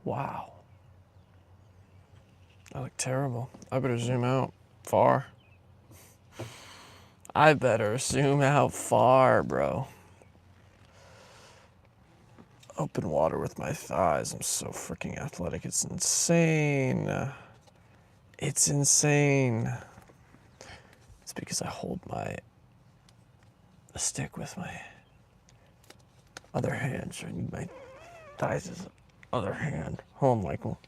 Wow. I look terrible. I better zoom out far. I better zoom out far, bro. Open water with my thighs. I'm so freaking athletic. It's insane. It's insane. It's because I hold my stick with my other hand. So I need my thighs as other hand. Hold on, Michael.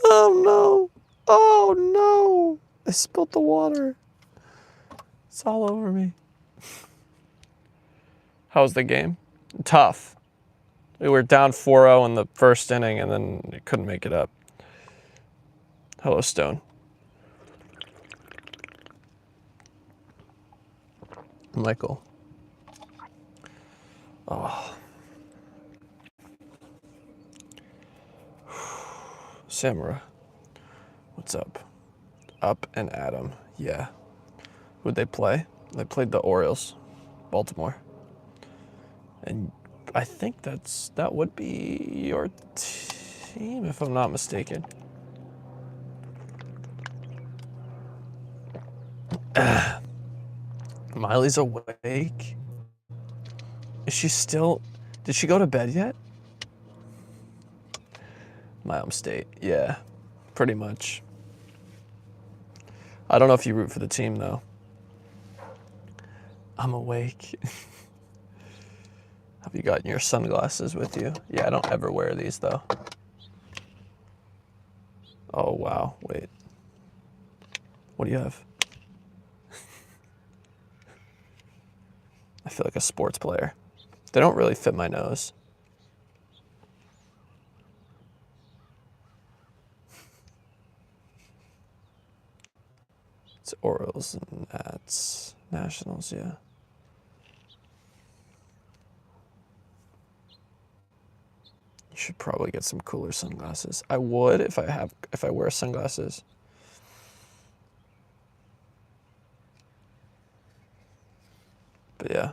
Oh no. Oh no. I spilled the water. It's all over me. How was the game? Tough. We were down 4-0 in the first inning and then couldn't make it up. Hello, Stone. Michael. Oh. Samura. What's up? Up and Adam. Yeah. Who'd they play? They played the Orioles. Baltimore. And I think that would be your team, if I'm not mistaken. Miley's awake. Is she still? Did she go to bed yet? My home state. Yeah, pretty much. I don't know if you root for the team though. I'm awake. Have you gotten your sunglasses with you? Yeah, I don't ever wear these though. Oh wow, wait. What do you have? I feel like a sports player. They don't really fit my nose. It's Orioles and that's Nationals, yeah. You should probably get some cooler sunglasses. I would if I wear sunglasses. But yeah.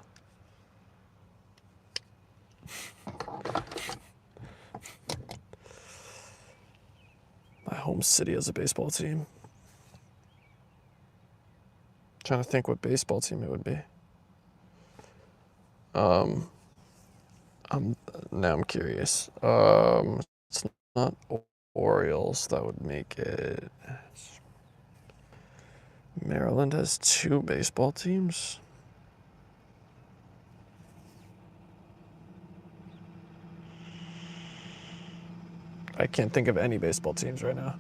My home city has a baseball team. Trying to think what baseball team it would be. Now I'm curious. It's not Orioles. That would make it. Maryland has 2 baseball teams. I can't think of any baseball teams right now.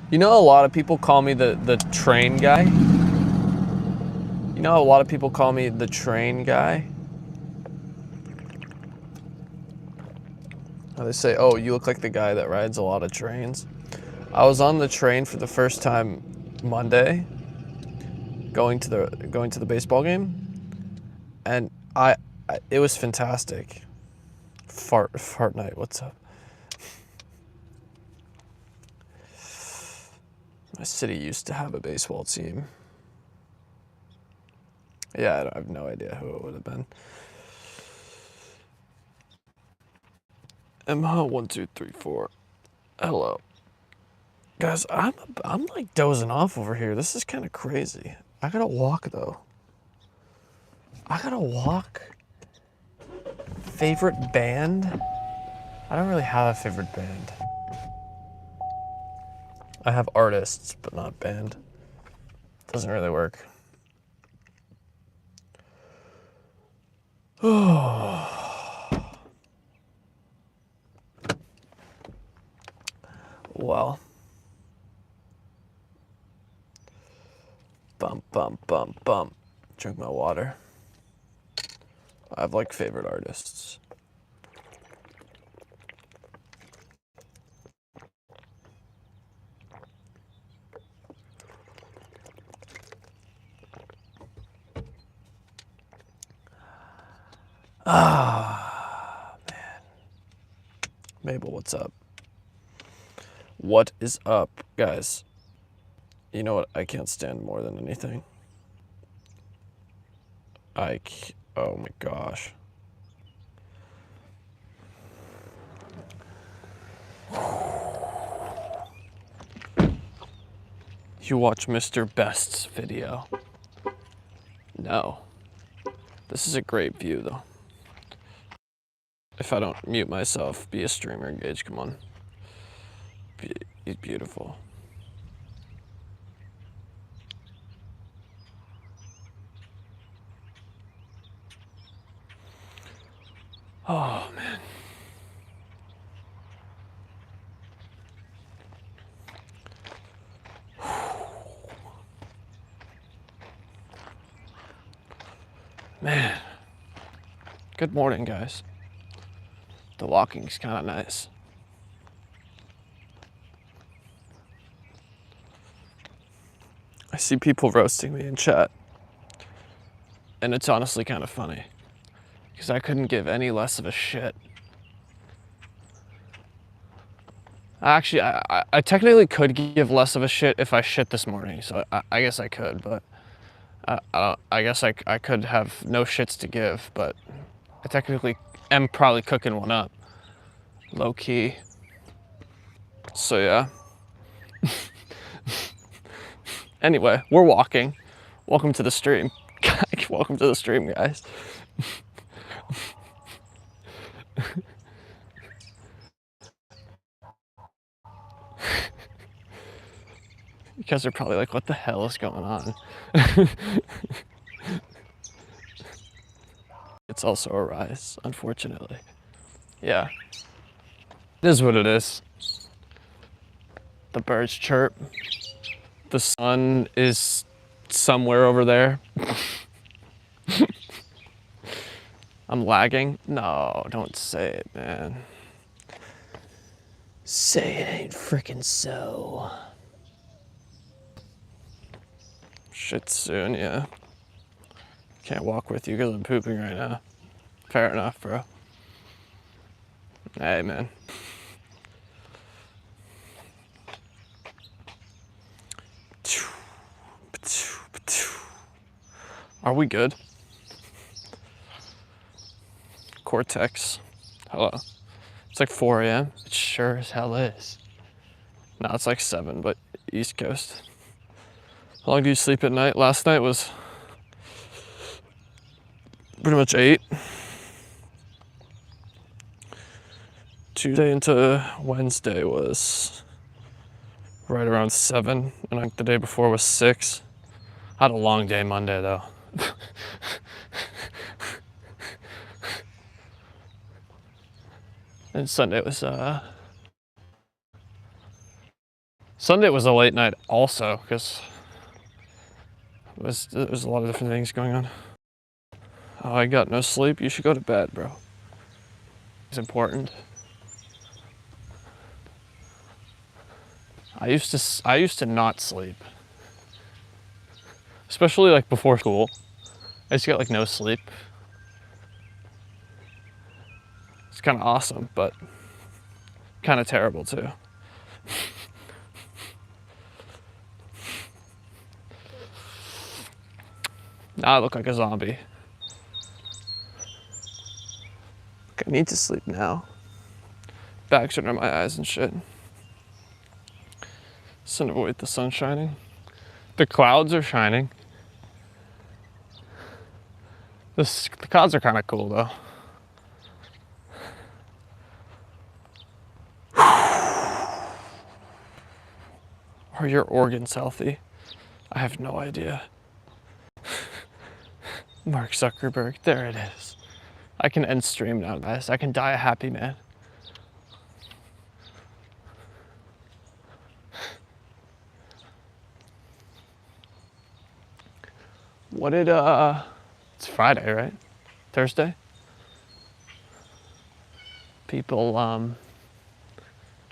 You know, a lot of people call me the train guy. You know, a lot of people call me the train guy. They say, "Oh, you look like the guy that rides a lot of trains." I was on the train for the first time Monday, going to the baseball game, and it was fantastic. Fart night. What's up? My city used to have a baseball team. Yeah, I have no idea who it would have been. MH1234. Hello. Guys, I'm like dozing off over here. This is kind of crazy. I gotta walk though. I gotta walk. Favorite band? I don't really have a favorite band. I have artists, but not band. Doesn't really work. Well. Bump. Drink my water. I have like favorite artists. Ah, man. Mabel, what's up? What is up, guys? You know what I can't stand more than anything? Oh my gosh. You watch Mr. Best's video? No. This is a great view though. If I don't mute myself, be a streamer, Gage, come on. He's beautiful. Oh, man. Man. Good morning, guys. The walking's kind of nice. I see people roasting me in chat, and it's honestly kind of funny, because I couldn't give any less of a shit. Actually, I technically could give less of a shit if I shit this morning, so I guess I could, but I guess I could have no shits to give, but I technically am probably cooking one up. Low key. So yeah. Anyway, we're walking. Welcome to the stream. Welcome to the stream, guys. You guys are probably like, what the hell is going on? It's also a rise, unfortunately. Yeah. It is what it is. The birds chirp. The sun is somewhere over there. I'm lagging? No, don't say it, man. Say it ain't frickin' so. Shit soon, yeah. Can't walk with you because I'm pooping right now. Fair enough, bro. Hey, man. Are we good? Cortex. Hello. It's like 4 a.m. It sure as hell is. No, it's like 7, but East Coast. How long do you sleep at night? Last night was pretty much 8. Tuesday into Wednesday was right around 7, and like the day before was 6. I had a long day Monday though. And Sunday was a late night also, because there was a lot of different things going on. Oh, I got no sleep. You should go to bed, bro. It's important. I used to not sleep, especially like before school. I used to get like no sleep. It's kind of awesome, but kind of terrible too. Now I look like a zombie. I need to sleep now. Bags under my eyes and shit. Just to avoid the sun shining. The clouds are shining. The clouds are kind of cool though. Are your organs healthy? I have no idea. Mark Zuckerberg, there it is. I can end stream now, guys. I can die a happy man. What did, it's Friday, right? Thursday? People,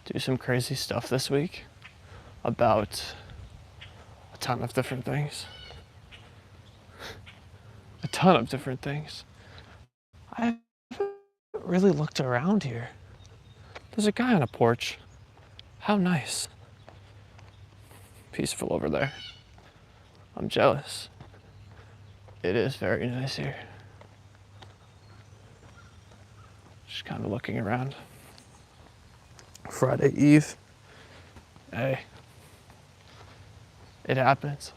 do some crazy stuff this week about a ton of different things. A ton of different things. I haven't really looked around here. There's a guy on a porch. How nice. Peaceful over there. I'm jealous. It is very nice here. Just kind of looking around. Friday Eve. Hey. It happens.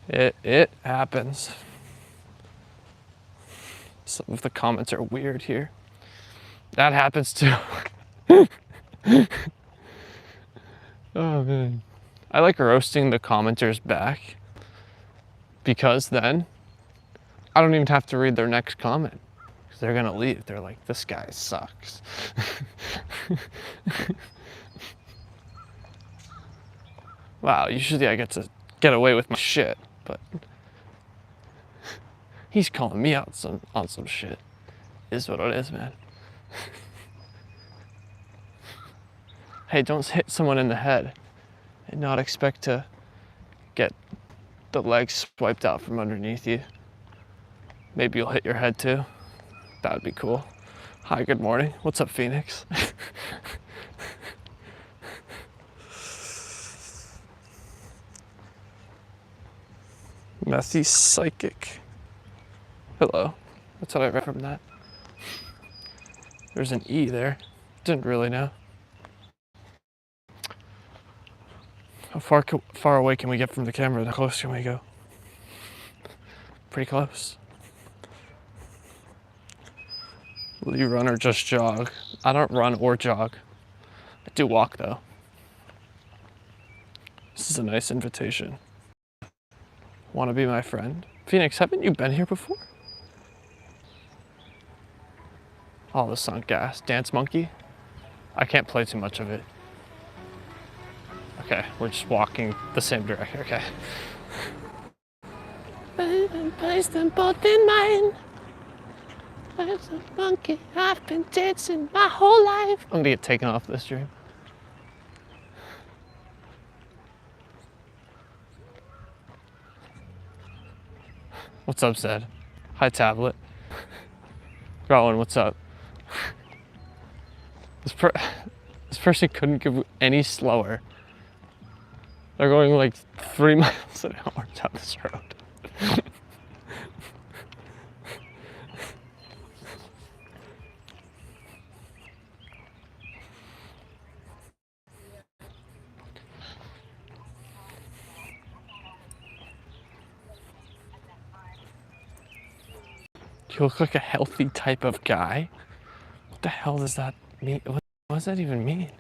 It happens. Some of the comments are weird here. That happens too. Oh man. I like roasting the commenters back because then I don't even have to read their next comment because they're gonna leave. They're like, this guy sucks. Wow, usually I get to get away with my shit, but he's calling me out on some shit. Is what it is, man. Hey, don't hit someone in the head and not expect to get the legs swiped out from underneath you. Maybe you'll hit your head too. That would be cool. Hi, good morning. What's up, Phoenix? Methy Psychic. Hello. That's what I read from that. There's an E there. Didn't really know. How far away can we get from the camera? How close can we go? Pretty close. Will you run or just jog? I don't run or jog. I do walk though. This is a nice invitation. Want to be my friend? Phoenix, haven't you been here before? Oh, the sunk gas. Dance Monkey? I can't play too much of it. Okay, we're just walking the same direction. Okay. Place them both in mine. There's a monkey I've been dancing my whole life. I'm gonna get taken off this stream. What's up, Zed? Hi, Tablet. Rowan, what's up? This person couldn't give any slower. They're going like 3 miles an hour down this road. You look like a healthy type of guy. What the hell does that mean? What does that even mean?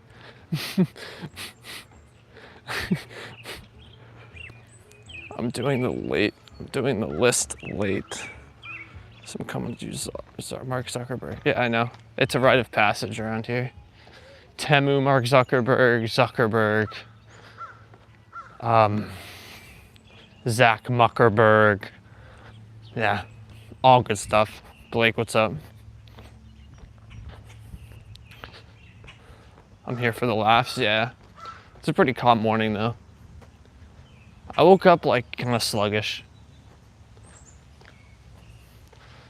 I'm doing the list late. So I'm coming to use Mark Zuckerberg. Yeah, I know. It's a rite of passage around here. Temu, Mark Zuckerberg, Zach Muckerberg. Yeah, all good stuff. Blake, what's up? I'm here for the laughs, yeah. It's a pretty calm morning though. I woke up like kind of sluggish.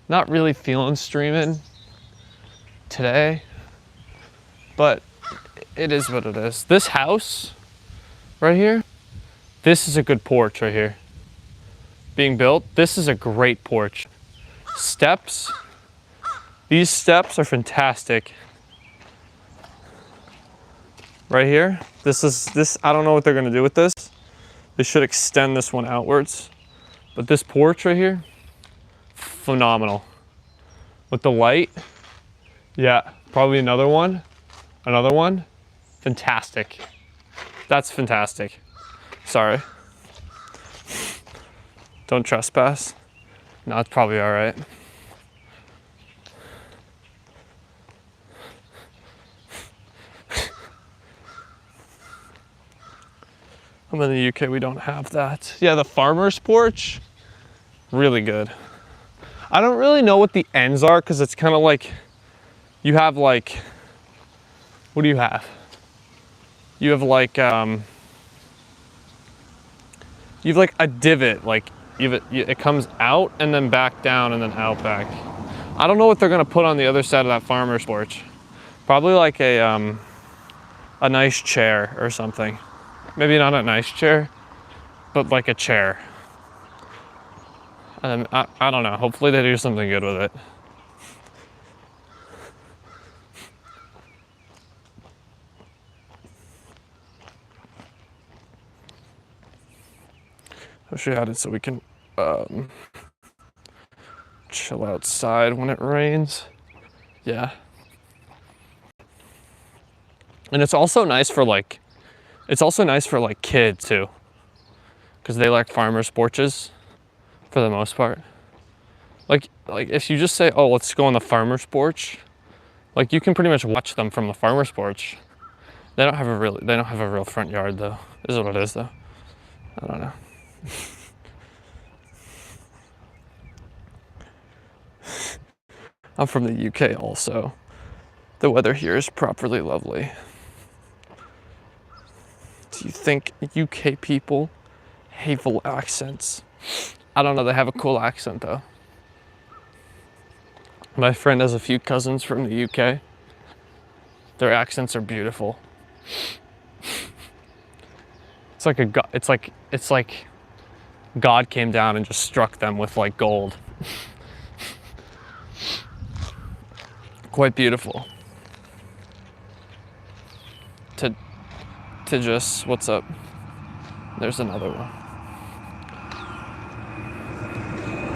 Not really feeling streaming today, but it is what it is. This house right here, this is a good porch right here. Being built, this is a great porch. Steps, these steps are fantastic. Right here, this, I don't know what they're gonna do with this. They should extend this one outwards. But this porch right here, phenomenal. With the light, yeah, probably another one, fantastic. That's fantastic. Sorry. Don't trespass. No, it's probably all right. I'm in the UK, we don't have that. Yeah, the farmer's porch, really good. I don't really know what the ends are because it's kind of like, you have like, what do you have? You have like a divot, like it comes out and then back down and then out back. I don't know what they're gonna put on the other side of that farmer's porch. Probably like a nice chair or something. Maybe not a nice chair, but like a chair. I don't know. Hopefully they do something good with it. I wish we had it so we can chill outside when it rains. Yeah. And it's also nice for like kids too, because they like farmers' porches for the most part. Like if you just say, oh, let's go on the farmer's porch, like you can pretty much watch them from the farmer's porch. They don't have a real front yard though. Is what it is though. I don't know. I'm from the UK also. The weather here is properly lovely. Do you think UK people have full accents? I don't know, they have a cool accent though. My friend has a few cousins from the UK. Their accents are beautiful. It's like God came down and just struck them with like gold. Quite beautiful. To just, what's up? There's another one.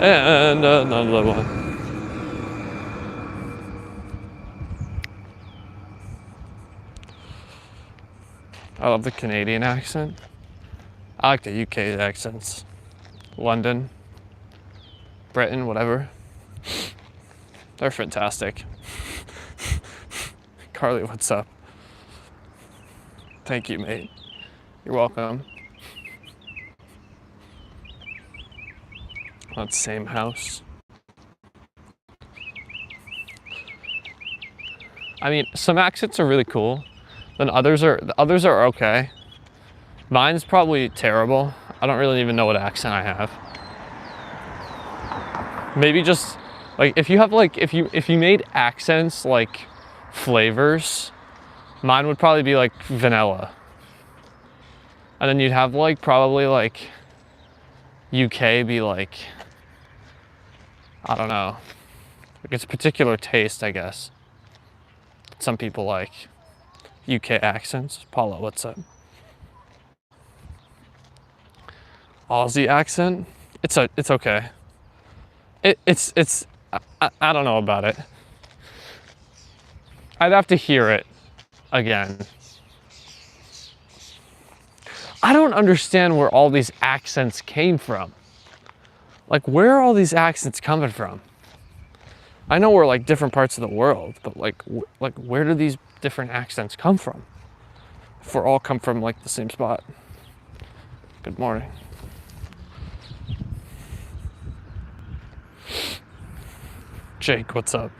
And another one. I love the Canadian accent. I like the UK accents. London, Britain, whatever. They're fantastic. Carly, what's up? Thank you, mate. You're welcome. That same house. I mean, some accents are really cool. Then others are okay. Mine's probably terrible. I don't really even know what accent I have. Maybe just like if you made accents like flavors, mine would probably be like vanilla. And then you'd have like probably like UK be like, I don't know. Like it's a particular taste, I guess. Some people like UK accents. Paula, what's up? Aussie accent? It's okay. I don't know about it. I'd have to hear it again. I don't understand where all these accents came from. Like, where are all these accents coming from? I know we're like different parts of the world, but like where do these different accents come from? If we're all come from like the same spot. Good morning. Jake, what's up?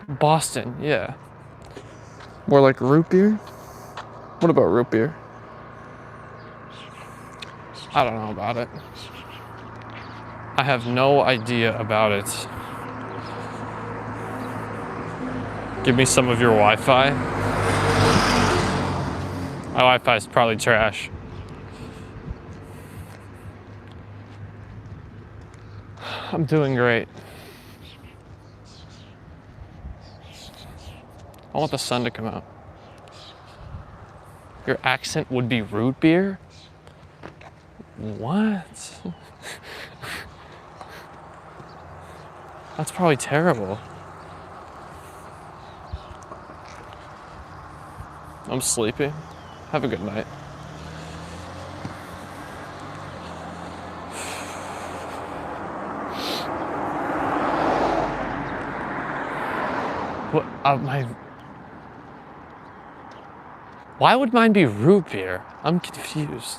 Boston, yeah. More like root beer? What about root beer? I don't know about it. I have no idea about it. Give me some of your Wi-Fi. My Wi-Fi is probably trash. I'm doing great. I want the sun to come out. Your accent would be root beer? What? That's probably terrible. I'm sleepy. Have a good night. What? Why would mine be root beer? I'm confused.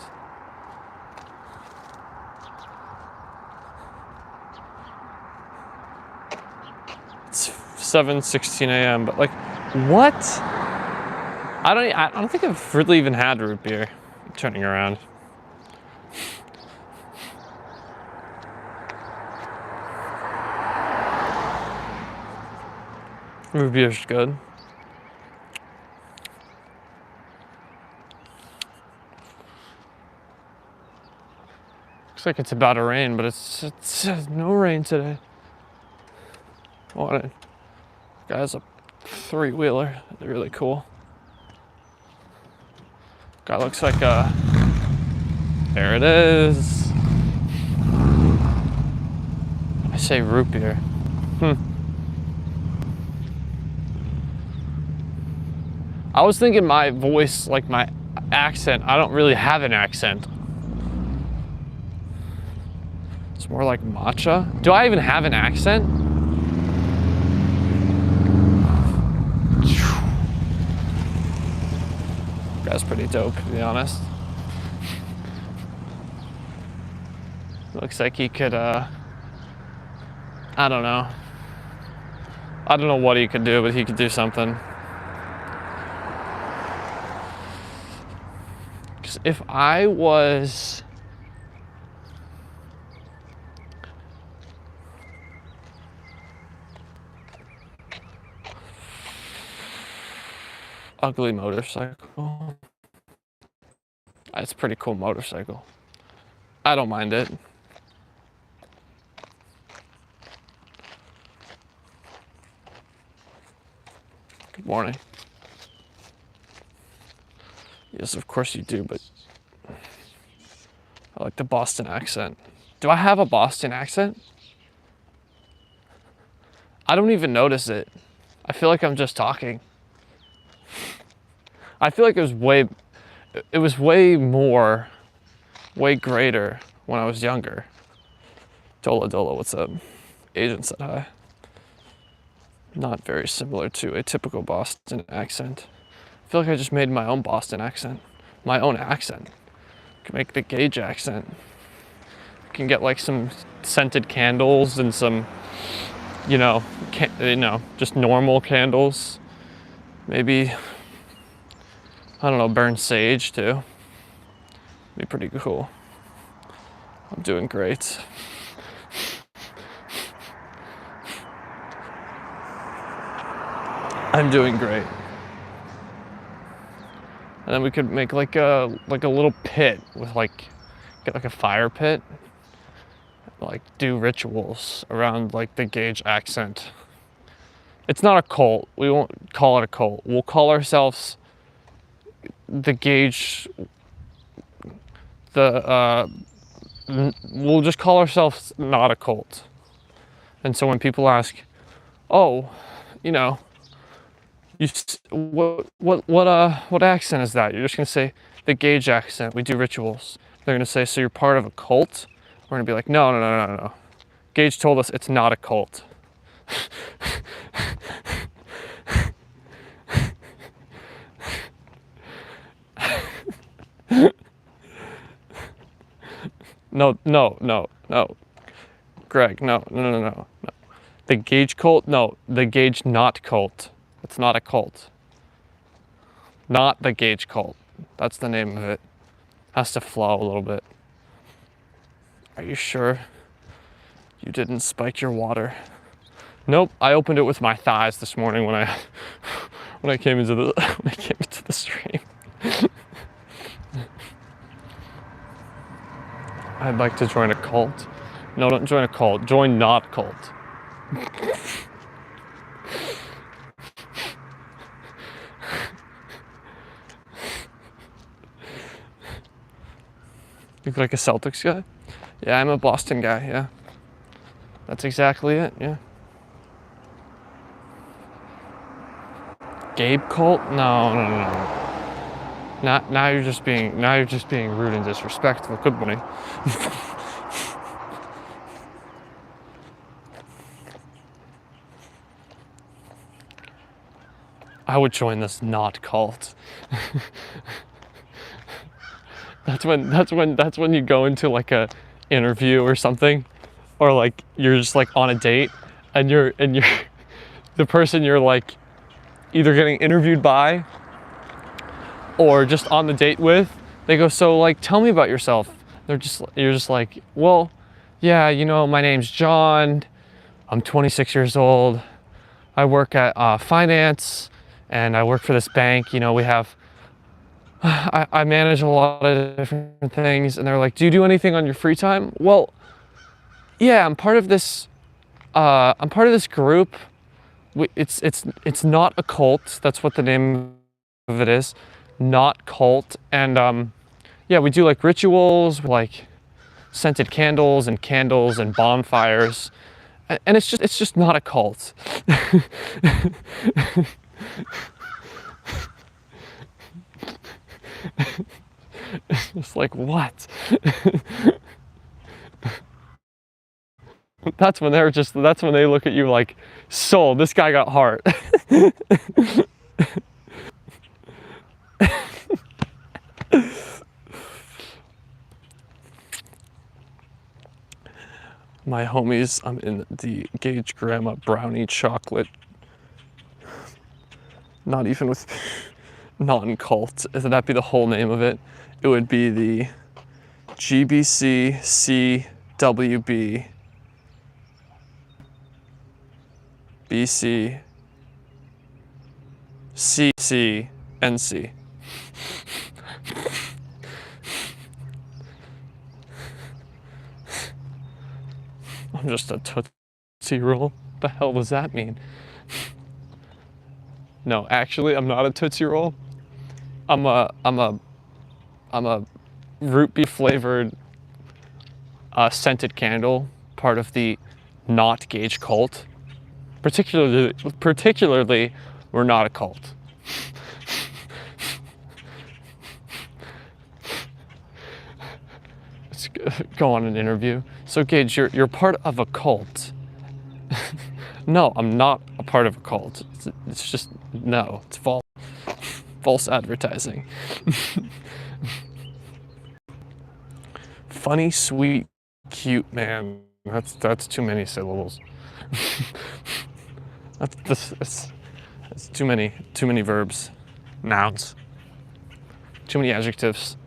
It's 7:16 a.m. But like, what? I don't think I've really even had root beer. I'm turning around. Root beer's good. Looks like it's about to rain, but it says no rain today. What a guy's a 3-wheeler. They're really cool. Guy looks like a. There it is. I say root beer. I was thinking my voice, like my accent, I don't really have an accent. It's more like matcha. Do I even have an accent? Guy's pretty dope, to be honest. Looks like he could, I don't know. I don't know what he could do, but he could do something. Because if I was... ugly motorcycle. It's a pretty cool motorcycle. I don't mind it. Good morning. Yes, of course you do, but I like the Boston accent. Do I have a Boston accent? I don't even notice it. I feel like I'm just talking. I feel like it was way more, way greater when I was younger. Dola Dola, what's up? Agent said hi. Not very similar to a typical Boston accent. I feel like I just made my own Boston accent. My own accent. I can make the Gage accent. I can get like some scented candles and some, just normal candles. Maybe, I don't know, burn sage too. Be pretty cool. I'm doing great. I'm doing great. And then we could make like a little pit with get like a fire pit. Like do rituals around like the Gage accent. It's not a cult. We won't call it a cult. We'll call ourselves the Gage. We'll just call ourselves not a cult. And so when people ask, "Oh, what accent is that?" You're just gonna say the Gage accent. We do rituals. They're gonna say, "So you're part of a cult?" We're gonna be like, no. Gage told us it's not a cult. No. Greg, no. The Gage cult? No, the Gage not cult. It's not a cult. Not the Gage cult. That's the name of it. Has to flow a little bit. Are you sure you didn't spike your water? Nope, I opened it with my thighs this morning when I came into the stream. I'd like to join a cult. No, don't join a cult. Join not cult. You look like a Celtics guy? Yeah, I'm a Boston guy, yeah. That's exactly it, yeah. Gabe cult? No. Now you're just being rude and disrespectful. Good morning. I would join this not cult. That's when you go into like a interview or something, or like you're just like on a date and you're the person you're like either getting interviewed by or just on the date with, they go, "So like tell me about yourself." You're just like, "Well, yeah, my name's John. I'm 26 years old. I work at finance and I work for this bank. We have I manage a lot of different things, and they're like, do you do anything on your free time? Well, yeah, I'm part of this. I'm part of this group. It's not a cult. That's what the name of it is, not cult. And yeah, we do like rituals, like scented candles and bonfires, and it's just not a cult. It's like, what? That's when that's when they look at you like, soul, this guy got heart. My homies, I'm in the Gage Grandma brownie chocolate. Not even with non-cult. If that be the whole name of it, it would be the GBC CWB BC CCNC. I'm just a Tootsie Roll. The hell does that mean? No, actually, I'm not a Tootsie Roll. I'm a root beer flavored scented candle, part of the not Gage cult. Particularly, we're not a cult. Let's go on an interview. So Gage, you're part of a cult. No, I'm not a part of a cult. It's just, no, it's false advertising. Funny, sweet, cute man. That's too many syllables. That's too many verbs, nouns, too many adjectives.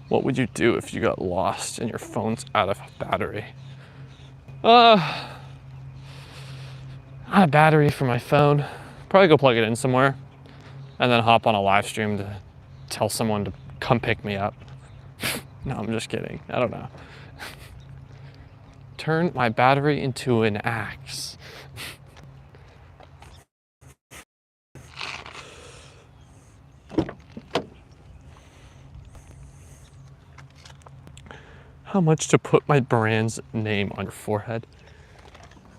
What would you do if you got lost and your phone's out of battery? I had a battery for my phone. Probably go plug it in somewhere and then hop on a live stream to tell someone to come pick me up. No, I'm just kidding. I don't know. Turn my battery into an axe. How much to put my brand's name on your forehead?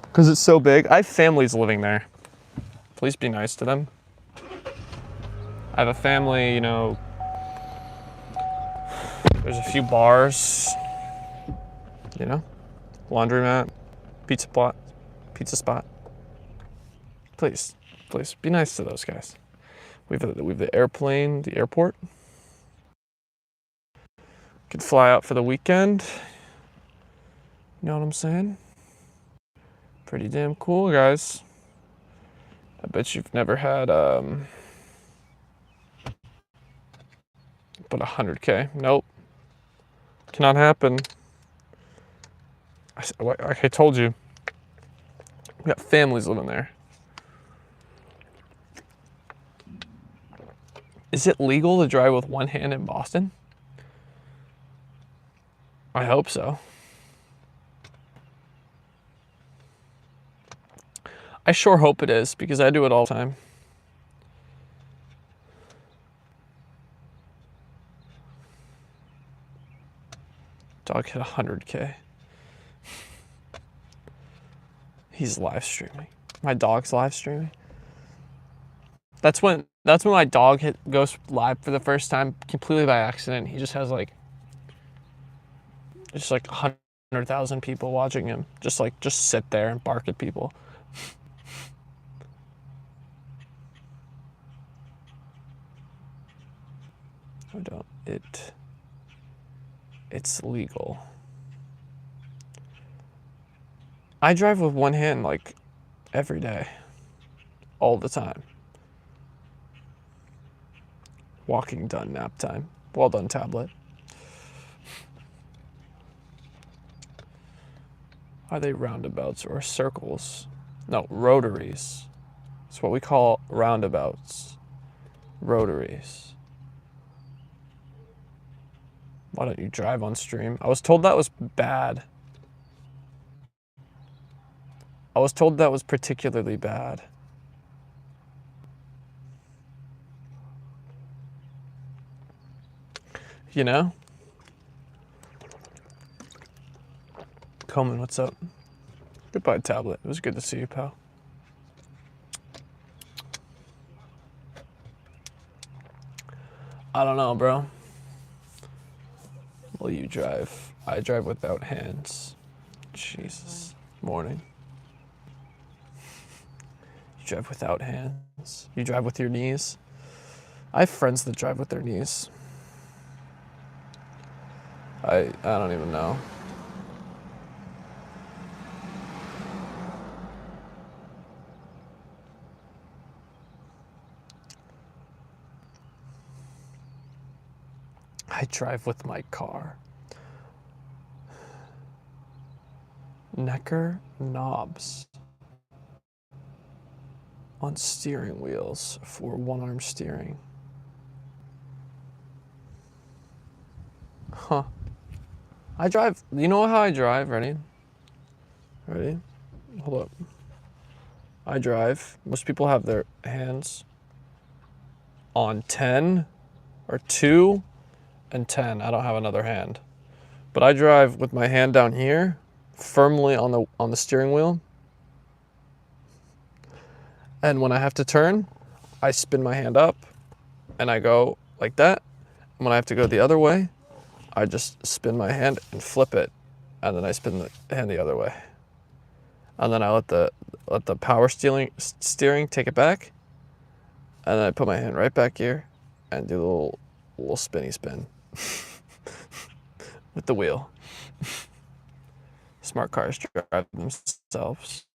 Because it's so big. I have families living there. Please be nice to them. I have a family, you know, there's a few bars, you know, laundromat, pizza spot. Please be nice to those guys. We have the airplane, the airport. Could fly out for the weekend. You know what I'm saying? Pretty damn cool, guys. I bet you've never had but 100K. Nope. Cannot happen. Like I told you, we got families living there. Is it legal to drive with one hand in Boston? I hope so. I sure hope it is, because I do it all the time. Dog hit 100K. He's live streaming. My dog's live streaming. That's when my dog goes live for the first time completely by accident. He just has like 100,000 people watching him. Just sit there and bark at people. It's legal. I drive with one hand like every day, all the time. Walking done, nap time. Well done, tablet. Are they roundabouts or circles? No, rotaries. It's what we call roundabouts. Rotaries. Why don't you drive on stream? I was told that was bad. I was told that was particularly bad. You know? Coleman, what's up? Goodbye, tablet. It was good to see you, pal. I don't know, bro. Will you drive? I drive without hands. Jesus. Morning. You drive without hands? You drive with your knees? I have friends that drive with their knees. I don't even know. I drive with my car. Necker knobs on steering wheels for one-arm steering. Huh. I drive, you know how I drive? Ready? Ready? Hold up. I drive. Most people have their hands on 10 or 2 and 10. I don't have another hand. But I drive with my hand down here, firmly on the steering wheel. And when I have to turn, I spin my hand up and I go like that. And when I have to go the other way, I just spin my hand and flip it, and then I spin the hand the other way. And then I let the power steering take it back, and then I put my hand right back here and do a little spinny spin with the wheel. Smart cars drive themselves.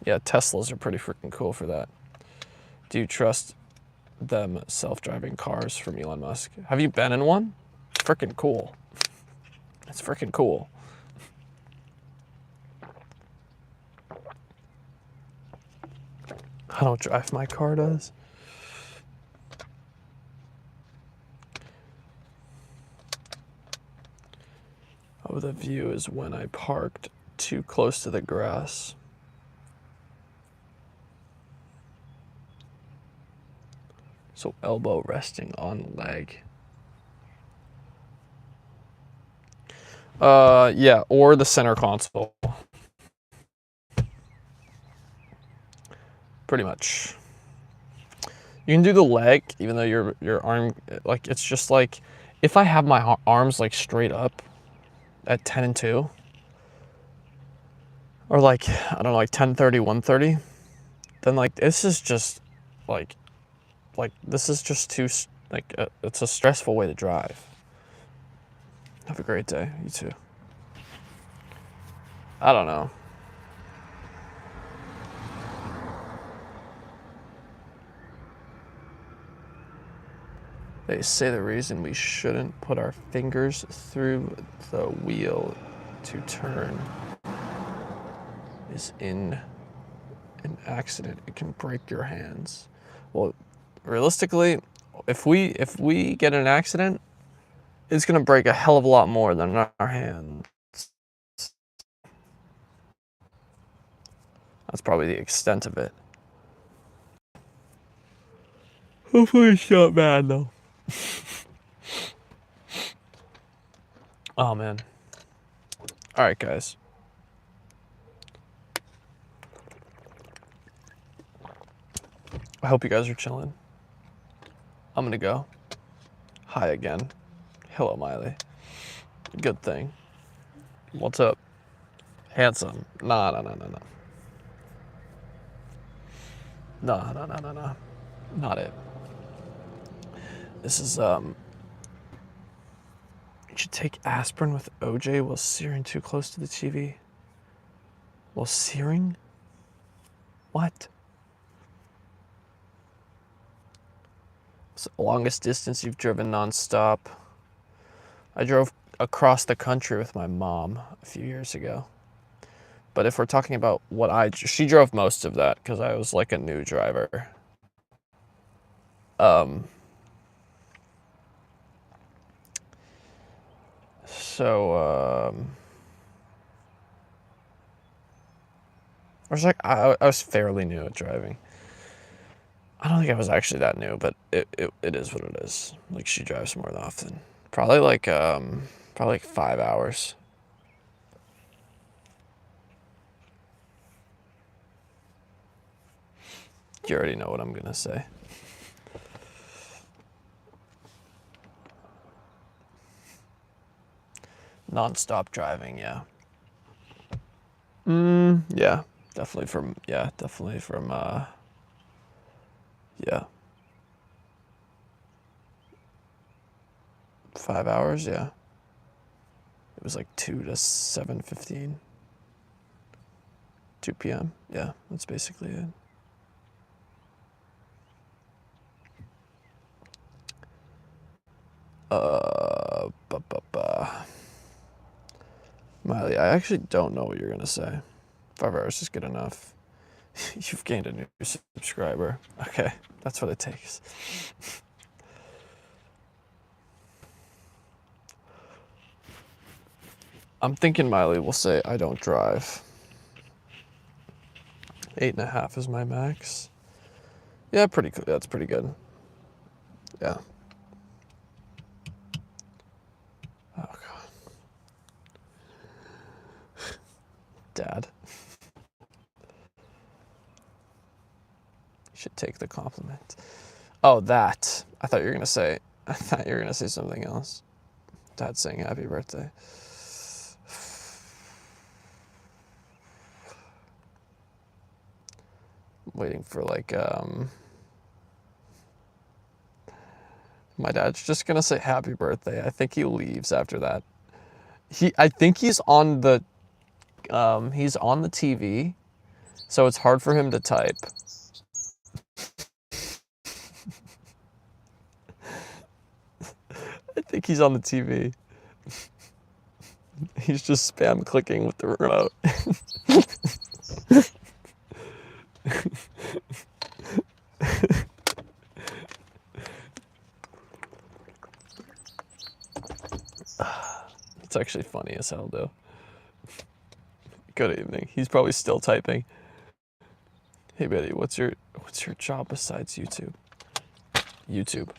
Yeah, Teslas are pretty freaking cool for that. Do you trust them self-driving cars from Elon Musk? Have you been in one? It's freaking cool. It's freaking cool. I don't drive, my car does. Oh, the view is when I parked too close to the grass. So elbow resting on leg. Yeah, or the center console. Pretty much. You can do the leg, even though your arm, like, it's just like, if I have my arms like straight up at 10 and 2, or like, I don't know, like 10:30, 1:30, then like, this is just like this is just too, like, it's a stressful way to drive. Have a great day. You too. I don't know. They say the reason we shouldn't put our fingers through the wheel to turn is in an accident. It can break your hands. Well, realistically, if we get in an accident, it's gonna break a hell of a lot more than our hands. That's probably the extent of it. Hopefully it's not bad though. Oh man. All right, guys. I hope you guys are chilling. I'm gonna go. Hi again. Hello, Miley. Good thing. What's up? Handsome. Nah. Nah. Not it. This is, you should take aspirin with OJ while searing too close to the TV. While searing? What? It's the longest distance you've driven nonstop. I drove across the country with my mom a few years ago. But if we're talking about she drove most of that because I was like a new driver. So, I was fairly new at driving. I don't think I was actually that new, but it is what it is. Like, she drives more often. Probably like 5 hours. You already know what I'm gonna say. Non-stop driving, yeah. Yeah, definitely from, yeah. 5 hours, yeah. It was like 2 to 7:15. 2 p.m. Yeah, that's basically it. Miley, I actually don't know what you're gonna say. 5 hours is good enough. You've gained a new subscriber. Okay, that's what it takes. I'm thinking Miley will say I don't drive. 8.5 is my max. Yeah, pretty good. That's pretty good. Yeah. Oh god. Dad. You should take the compliment. Oh, that. I thought you were gonna say something else. Dad saying happy birthday. Waiting for like my dad's just gonna say happy birthday. I think he leaves after that. I think he's on the TV, so it's hard for him to type. I think he's on the TV. He's just spam clicking with the remote. It's actually funny as hell, though. Good evening. He's probably still typing. Hey, Betty, what's your job besides YouTube? YouTube.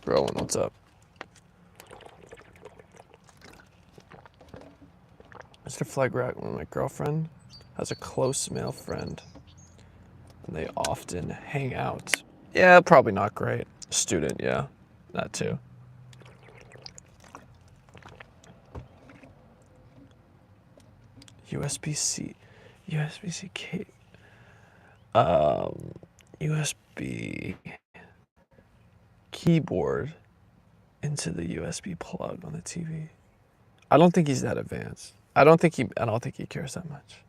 Rowan, what's up? Mr. Flagrat, my girlfriend, has a close male friend, and they often hang out. Yeah, probably not great. Student, yeah, that too. USB-C key. USB keyboard into the USB plug on the TV. I don't think he's that advanced. I don't think he cares that much.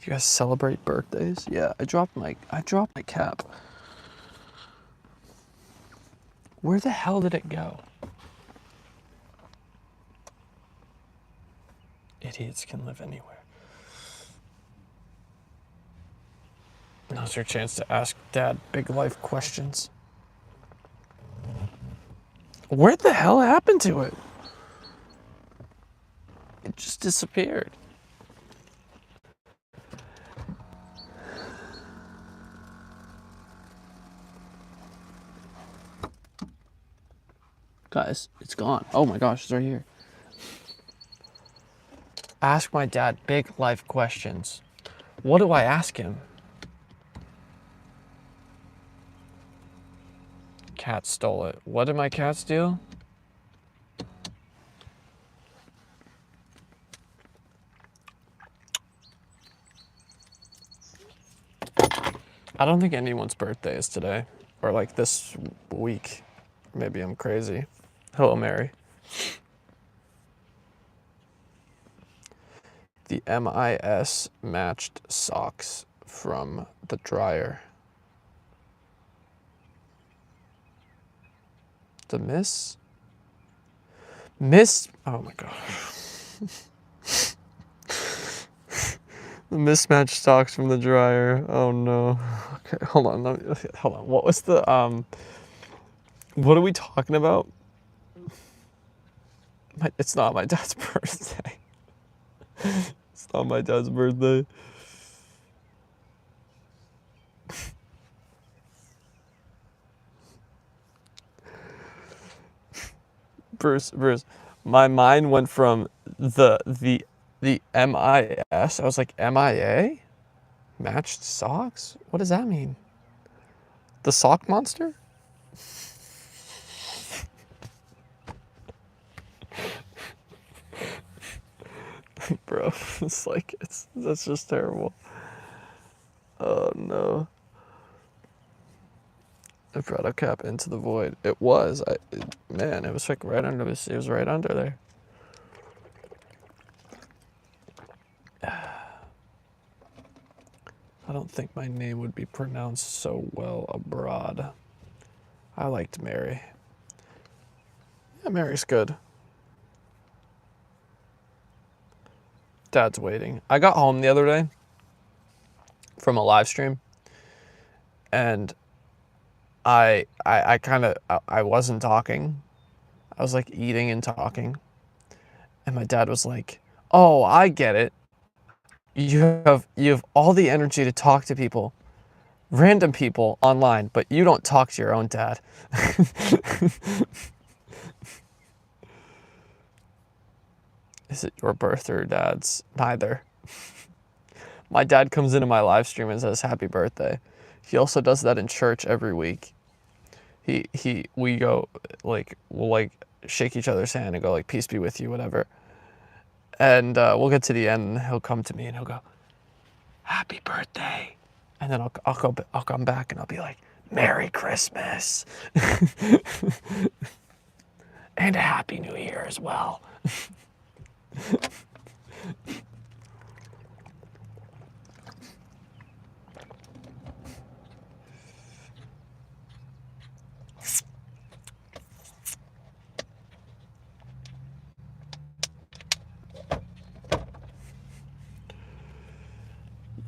You guys celebrate birthdays? Yeah, I dropped my cap. Where the hell did it go? Idiots can live anywhere. Now's your chance to ask Dad big life questions. Where the hell happened to it? It just disappeared. Guys, it's gone. Oh my gosh, it's right here. Ask my dad big life questions. What do I ask him? Cat stole it. What did my cat steal? I don't think anyone's birthday is today, or like this week. Maybe I'm crazy. Hello, Mary. The MIS matched socks from the dryer. The miss? Oh my god. The mismatched socks from the dryer. Oh no. Okay, hold on. Hold on. What was the what are we talking about? It's not my dad's birthday. It's not my dad's birthday. Bruce, my mind went from the MIS. I was like, MIA? Matched socks? What does that mean? The sock monster? Bro, that's just terrible. Oh no. I brought a cap into the void. It was. Man, it was like right under this. It was right under there. I don't think my name would be pronounced so well abroad. I liked Mary. Yeah, Mary's good. Dad's waiting. I got home the other day from a live stream, and I wasn't talking. I was like eating and talking, and my dad was like, "Oh, I get it. You have all the energy to talk to people, random people online, but you don't talk to your own dad." Is it your birth or your dad's? Neither. My dad comes into my live stream and says happy birthday. He also does that in church every week. We go we'll like shake each other's hand and go like peace be with you, whatever. And we'll get to the end and he'll come to me and he'll go, happy birthday. And then I'll come back and I'll be like, Merry Christmas. And a Happy New Year as well.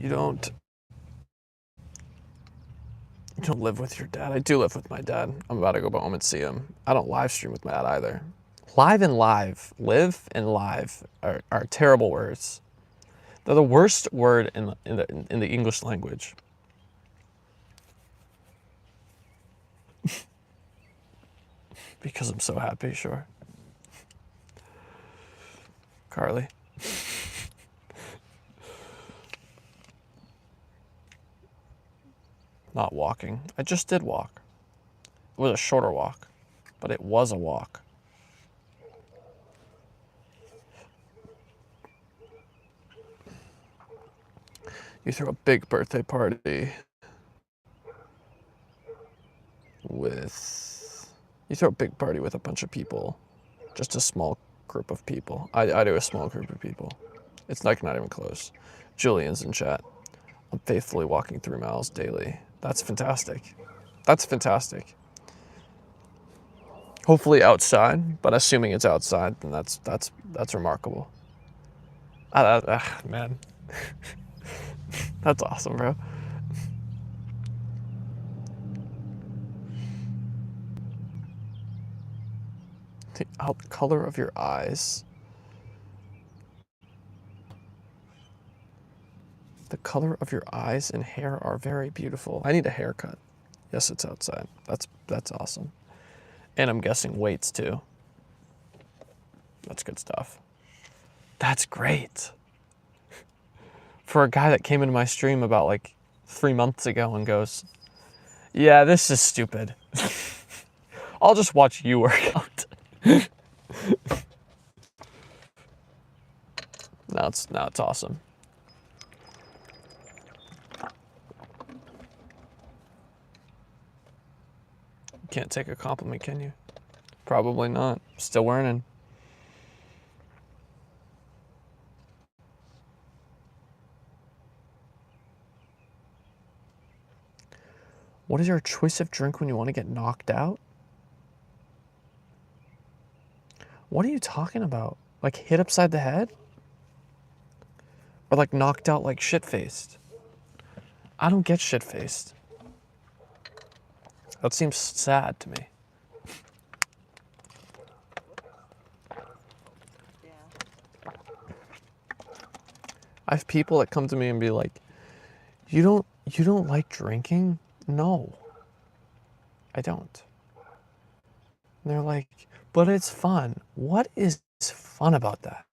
You don't live with your dad. I do live with my dad. I'm about to go home and see him. I don't live stream with my dad either. Live and live. Live and live are terrible words. They're the worst word in the English language. Because I'm so happy, sure. Carly. Not walking. I just did walk. It was a shorter walk, but it was a walk. You threw a big birthday party with... You throw a big party with a bunch of people. Just a small group of people. I do a small group of people. It's like not even close. Julian's in chat. I'm faithfully walking 3 miles daily. That's fantastic. That's fantastic. Hopefully outside, but assuming it's outside, then that's remarkable. Man. That's awesome, bro. The color of your eyes. The color of your eyes and hair are very beautiful. I need a haircut. Yes, it's outside. That's awesome. And I'm guessing weights too. That's good stuff. That's great. For a guy that came into my stream about like 3 months ago and goes, yeah, this is stupid. I'll just watch you work out. Now it's awesome. You can't take a compliment, can you? Probably not. Still learning. What is your choice of drink when you want to get knocked out? What are you talking about? Like hit upside the head? Or like knocked out like shit-faced? I don't get shit-faced. That seems sad to me. I have people that come to me and be like, you don't like drinking? No, I don't. And they're like, but it's fun. What is fun about that?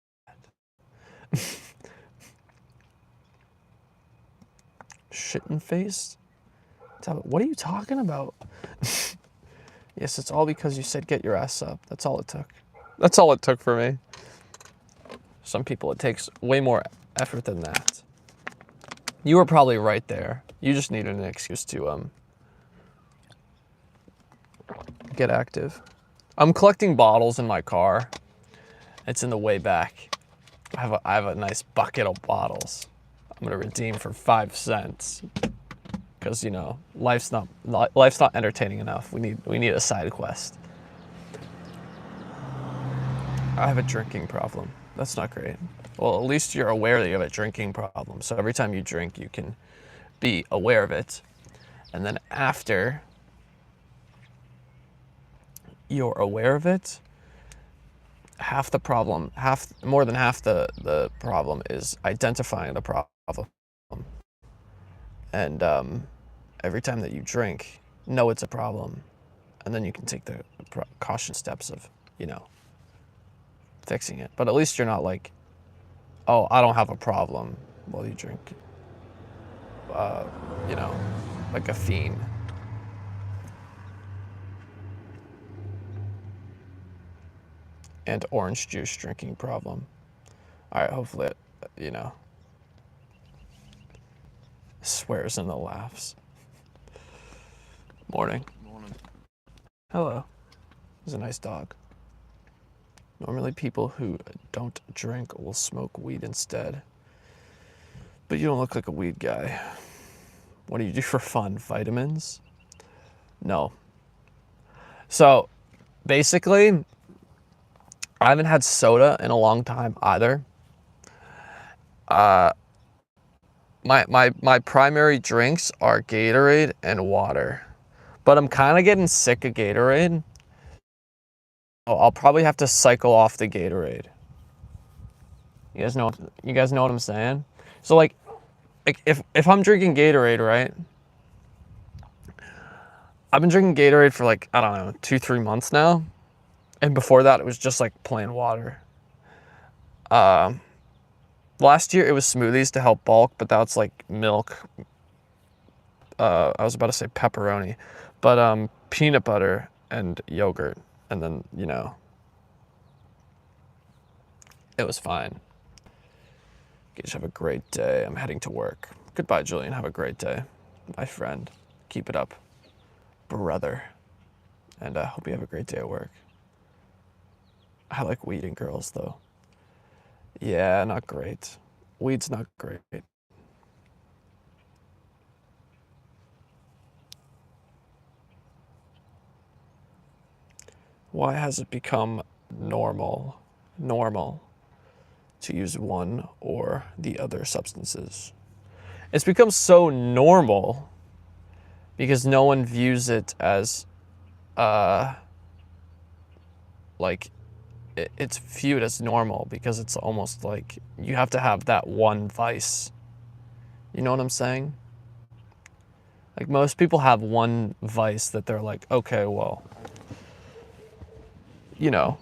Shitting faced? What are you talking about? Yes, it's all because you said get your ass up. That's all it took. That's all it took for me. Some people, it takes way more effort than that. You were probably right there. You just needed an excuse to get active. I'm collecting bottles in my car. It's in the way back. I have a nice bucket of bottles. I'm gonna redeem for 5 cents. Because, you know, life's not entertaining enough. We need a side quest. I have a drinking problem. That's not great. Well, at least you're aware that you have a drinking problem. So every time you drink, you can be aware of it. And then after you're aware of it, more than half the problem is identifying the problem. And every time that you drink, know it's a problem. And then you can take the caution steps of, you know, fixing it. But at least you're not like, oh, I don't have a problem while you drink, you know, like a fiend. And orange juice drinking problem. All right, hopefully, you know, swears in the laughs. Morning. Morning. Hello. He's a nice dog. Normally people who don't drink will smoke weed instead. But you don't look like a weed guy. What do you do for fun? Vitamins? No. So, basically, I haven't had soda in a long time either. My primary drinks are Gatorade and water. But I'm kind of getting sick of Gatorade. I'll probably have to cycle off the Gatorade. You guys know what I'm saying? So like if I'm drinking Gatorade, right? I've been drinking Gatorade for like, I don't know, 2-3 months now. And before that, it was just like plain water. Last year it was smoothies to help bulk, but that's like milk. I was about to say pepperoni, but peanut butter and yogurt. And then, you know, it was fine. Gage, have a great day. I'm heading to work. Goodbye, Julian. Have a great day. My friend. Keep it up, brother. And I hope you have a great day at work. I like weed and girls, though. Yeah, not great. Weed's not great. Why has it become normal to use one or the other substances? It's become so normal because no one views it as, like, it's viewed as normal because it's almost like you have to have that one vice. You know what I'm saying? Like most people have one vice that they're like, okay, well, you know,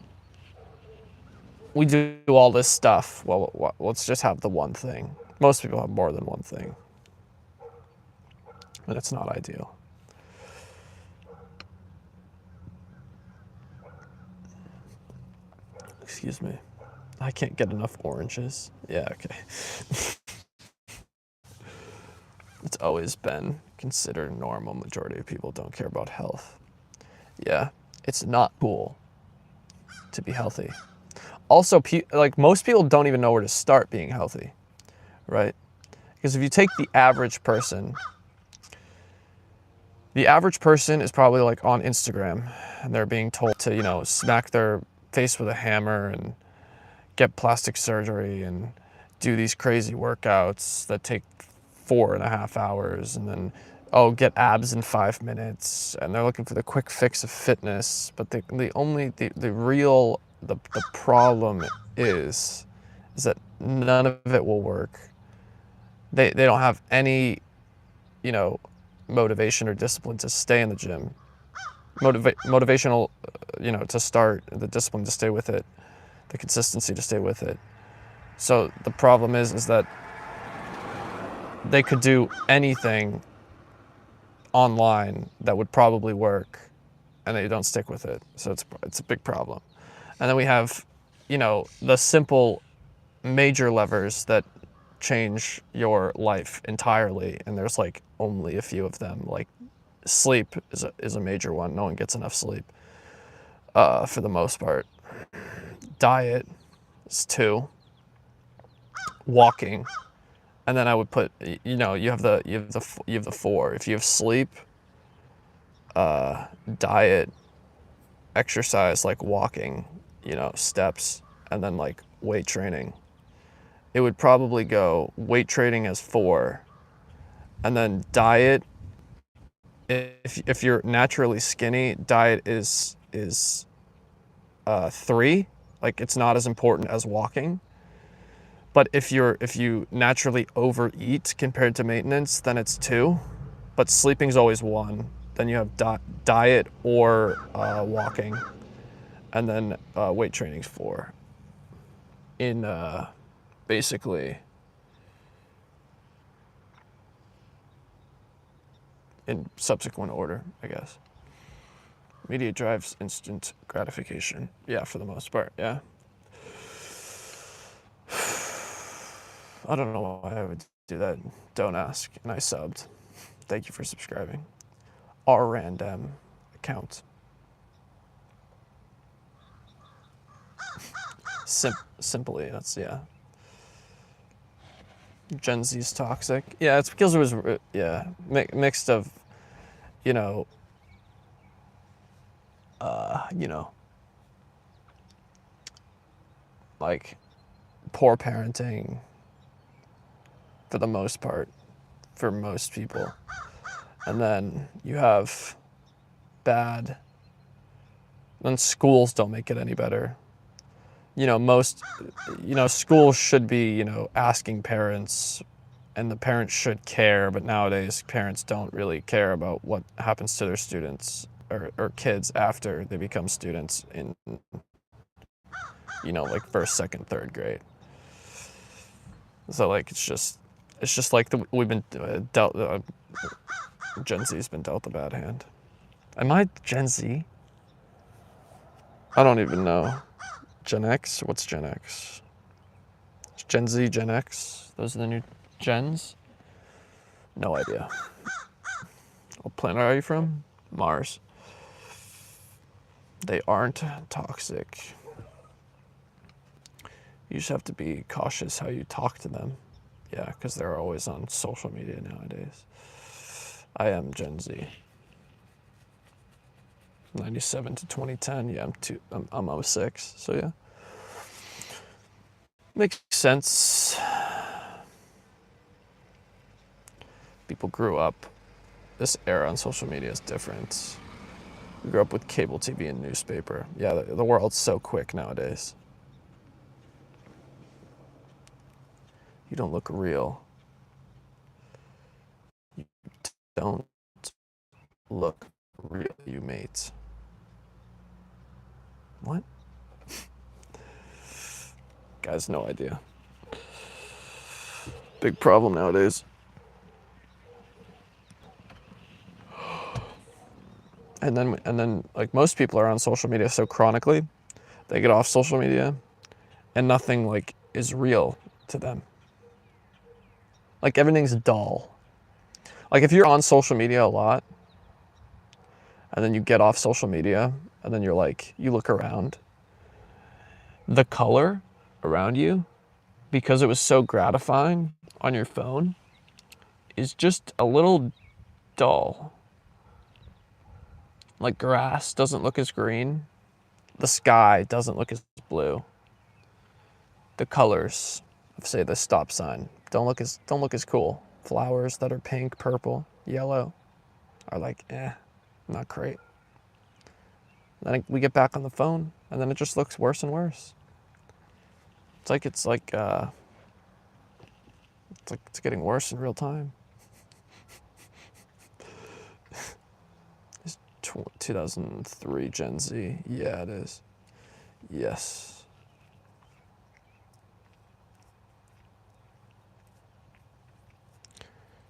we do all this stuff. Well, let's just have the one thing. Most people have more than one thing. And it's not ideal. Excuse me. I can't get enough oranges. Yeah, okay. It's always been considered normal. Majority of people don't care about health. Yeah, it's not cool to be healthy. Also, like most people don't even know where to start being healthy, right? Because if you take the average person is probably like on Instagram and they're being told to, you know, smack their faced with a hammer and get plastic surgery and do these crazy workouts that take 4.5 hours, and then get abs in 5 minutes, and they're looking for the quick fix of fitness. But the problem is that none of it will work. They don't have any, motivation or discipline to stay in the gym. Motivational, to start, the discipline to stay with it, the consistency to stay with it. So the problem is that they could do anything online that would probably work, and they don't stick with it. So it's a big problem. And then we have, the simple major levers that change your life entirely, and there's like only a few of them. Like sleep is a major one. No one gets enough sleep for the most part. Diet is 2. Walking, and then I would put, you have the 4. If you have sleep, diet, exercise like walking, steps, and then like weight training, it would probably go weight training as 4, and then diet. If you're naturally skinny, diet is 3. Like it's not as important as walking. But if you naturally overeat compared to maintenance, then it's 2. But sleeping's always 1. Then you have diet or walking, and then weight training's 4. In basically in subsequent order, I guess. Media drives instant gratification. Yeah, for the most part, yeah. I don't know why I would do that. Don't ask. And I subbed. Thank you for subscribing. Our random account. Simply, that's, yeah. Gen Z's toxic. Yeah, it's because it was, mixed of, like poor parenting for the most part, for most people. And then you have bad, then schools don't make it any better. Schools should be, asking parents, and the parents should care, but nowadays parents don't really care about what happens to their students or kids after they become students in, like first, second, third grade. So like, it's just like we've been dealt, Gen Z's been dealt a bad hand. Am I Gen Z? I don't even know. Gen X? What's Gen X? Gen Z, Gen X? Those are the new gens? No idea. What planet are you from? Mars. They aren't toxic. You just have to be cautious how you talk to them. Yeah, because they're always on social media nowadays. I am Gen Z. 97 to 2010. Yeah, I'm 06. So yeah, makes sense. People grew up. This era on social media is different. We grew up with cable TV and newspaper. Yeah, the world's so quick nowadays. You don't look real. You don't look real, you mates. What? Guys, no idea. Big problem nowadays. And then like most people are on social media so chronically, they get off social media and nothing like is real to them. Like everything's dull. Like if you're on social media a lot and then you get off social media and then you're like, you look around, the color around you, because it was so gratifying on your phone, is just a little dull. Like grass doesn't look as green. the sky doesn't look as blue. The colors of, say, the stop sign don't look as cool. Flowers that are pink, purple, yellow are like, not great. Then we get back on the phone, and then it just looks worse and worse. It's getting worse in real time. It's 2003 Gen Z. Yeah, it is. Yes.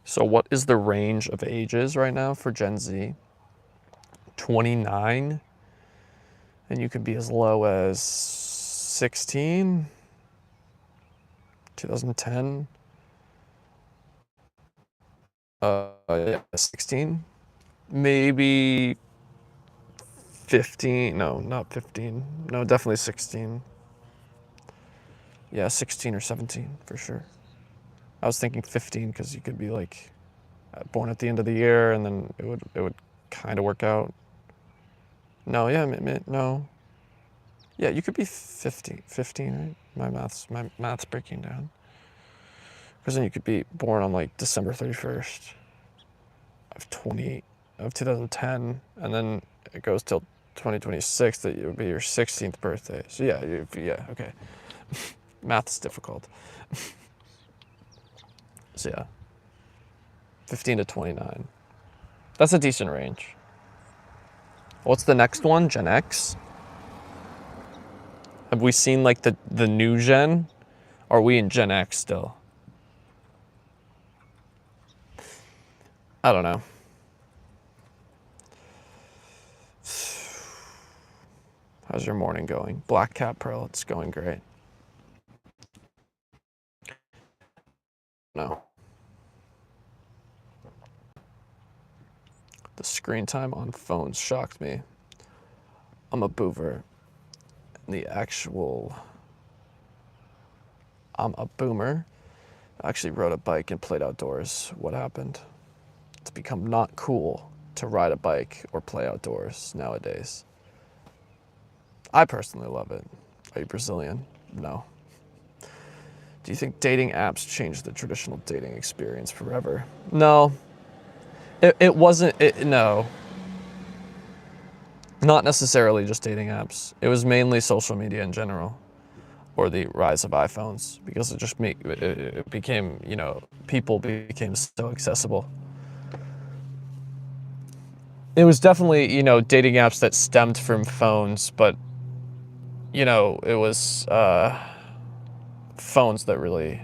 So what is the range of ages right now for Gen Z? 29, and you could be as low as 16, 2010, yeah, 16, maybe 15, no, not 15, no, definitely 16. Yeah, 16 or 17 for sure. I was thinking 15 because you could be like born at the end of the year, and then it would kind of work out. No, yeah, no. Yeah, you could be 15, right? My math's breaking down. Because then you could be born on like December 31st of 2010, and then it goes till 2026 that it would be your 16th birthday. So yeah, okay. Math is difficult. So yeah, 15 to 29. That's a decent range. What's the next one? Gen X? Have we seen like the new gen? Or are we in Gen X still? I don't know. How's your morning going? Black Cat Pearl, it's going great. No. The screen time on phones shocked me. I'm a boomer. I'm a boomer. I actually rode a bike and played outdoors. What happened? It's become not cool to ride a bike or play outdoors nowadays. I personally love it. Are you Brazilian? No. Do you think dating apps changed the traditional dating experience forever? No. It wasn't, no. Not necessarily just dating apps. It was mainly social media in general, or the rise of iPhones, because it became, people became so accessible. It was definitely, dating apps that stemmed from phones, but, it was phones that really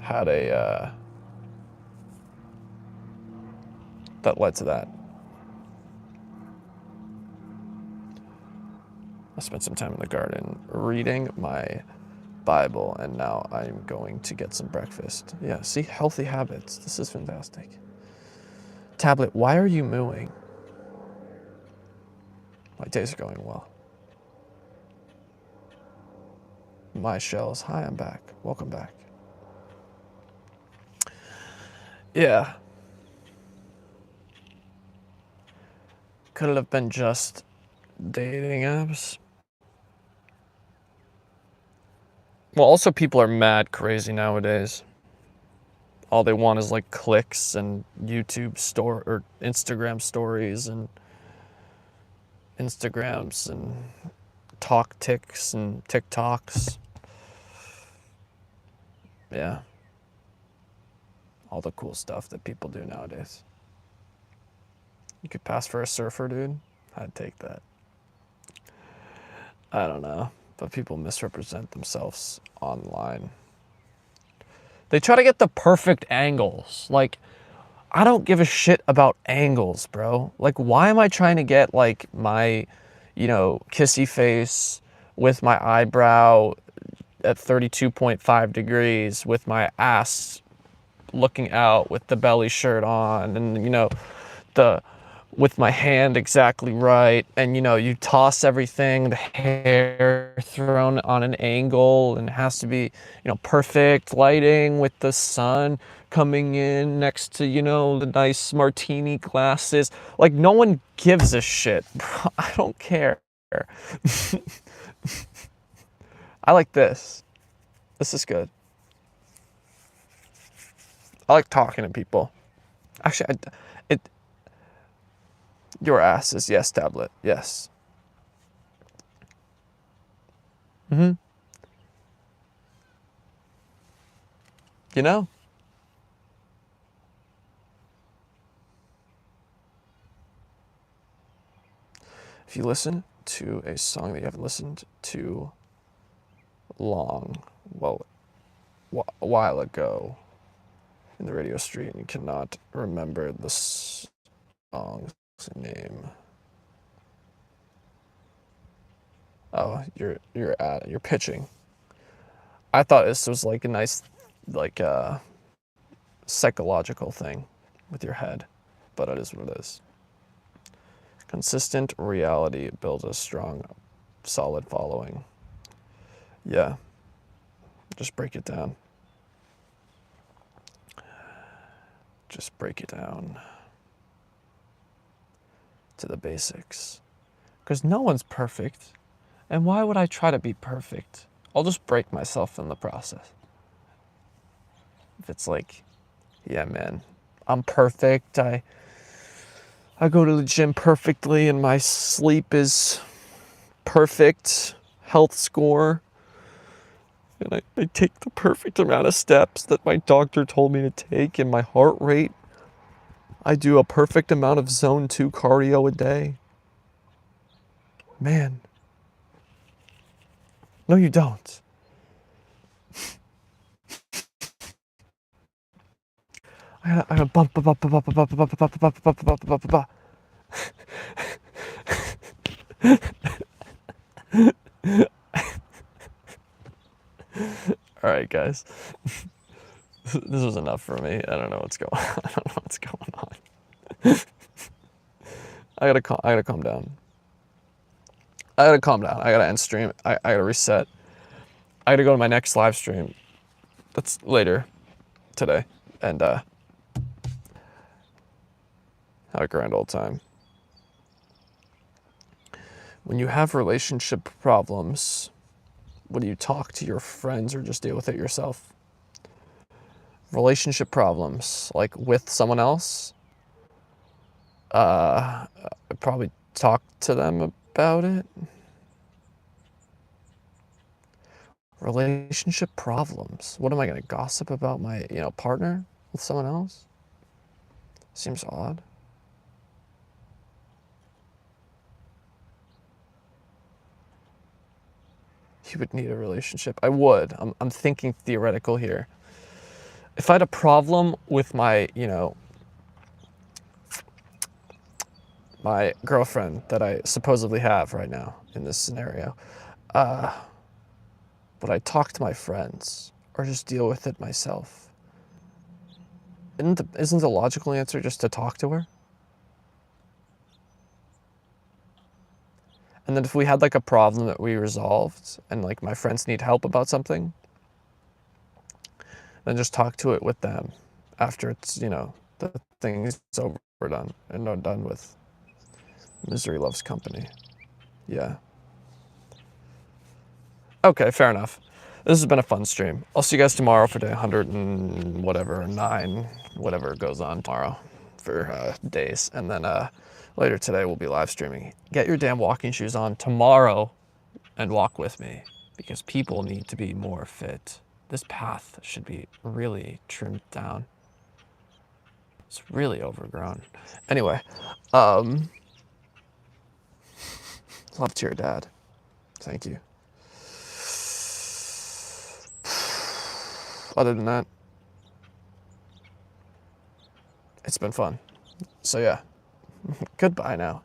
had that led to that. I spent some time in the garden reading my Bible, and now I'm going to get some breakfast. Yeah, see, healthy habits. This is fantastic. Tablet, why are you mooing? My days are going well. My shells. Hi, I'm back. Welcome back. Yeah. Could it have been just dating apps? Well, also people are mad crazy nowadays. All they want is like clicks and YouTube or Instagram stories and Instagrams and talk ticks and TikToks. Yeah. All the cool stuff that people do nowadays. You could pass for a surfer, dude. I'd take that. I don't know, but people misrepresent themselves online. They try to get the perfect angles. Like, I don't give a shit about angles, bro. Like, why am I trying to get like my, kissy face with my eyebrow at 32.5 degrees with my ass looking out with the belly shirt on and, with my hand exactly right, and you toss everything, the hair thrown on an angle, and it has to be perfect lighting with the sun coming in next to the nice martini glasses. Like, no one gives a shit, bro. I don't care. I like this. This is good. I like talking to people. Actually, your ass is yes, tablet. Yes. Mm-hmm. You know? If you listen to a song that you haven't listened to long, well, a while ago in the radio street, and you cannot remember the song's name. Oh, you're pitching. I thought this was like a nice, like psychological thing with your head, but it is what it is. Consistent reality builds a strong, solid following. Yeah, just break it down. Just break it down to the basics. Because no one's perfect. And why would I try to be perfect? I'll just break myself in the process. If it's like, yeah, man, I'm perfect. I go to the gym perfectly and my sleep is perfect. Health score. And I take the perfect amount of steps that my doctor told me to take, and my heart rate. I do a perfect amount of zone 2 cardio a day. Man. No, you don't. I gotta bump. All right, guys. This was enough for me. I don't know what's going on. I don't know what's going on. I gotta calm down. I gotta end stream. I gotta reset. I gotta go to my next live stream. That's later today. And have a grand old time. When you have relationship problems, what do you talk to your friends or just deal with it yourself? Relationship problems, like with someone else, I'd probably talk to them about it. Relationship problems. What am I gonna gossip about my, partner with someone else? Seems odd. You would need a relationship. I would. I'm thinking theoretical here. If I had a problem with my, my girlfriend that I supposedly have right now in this scenario, would I talk to my friends or just deal with it myself? Isn't the logical answer just to talk to her? And then if we had like a problem that we resolved and like my friends need help about something, then just talk to it with them after it's, the thing is over, done, and not done with. Misery loves company. Yeah. Okay, fair enough. This has been a fun stream. I'll see you guys tomorrow for day 100 and whatever, 9, whatever goes on tomorrow for days. And then later today we'll be live streaming. Get your damn walking shoes on tomorrow and walk with me, because people need to be more fit. This path should be really trimmed down. It's really overgrown. Anyway, love to your dad. Thank you. Other than that, it's been fun. So yeah, goodbye now.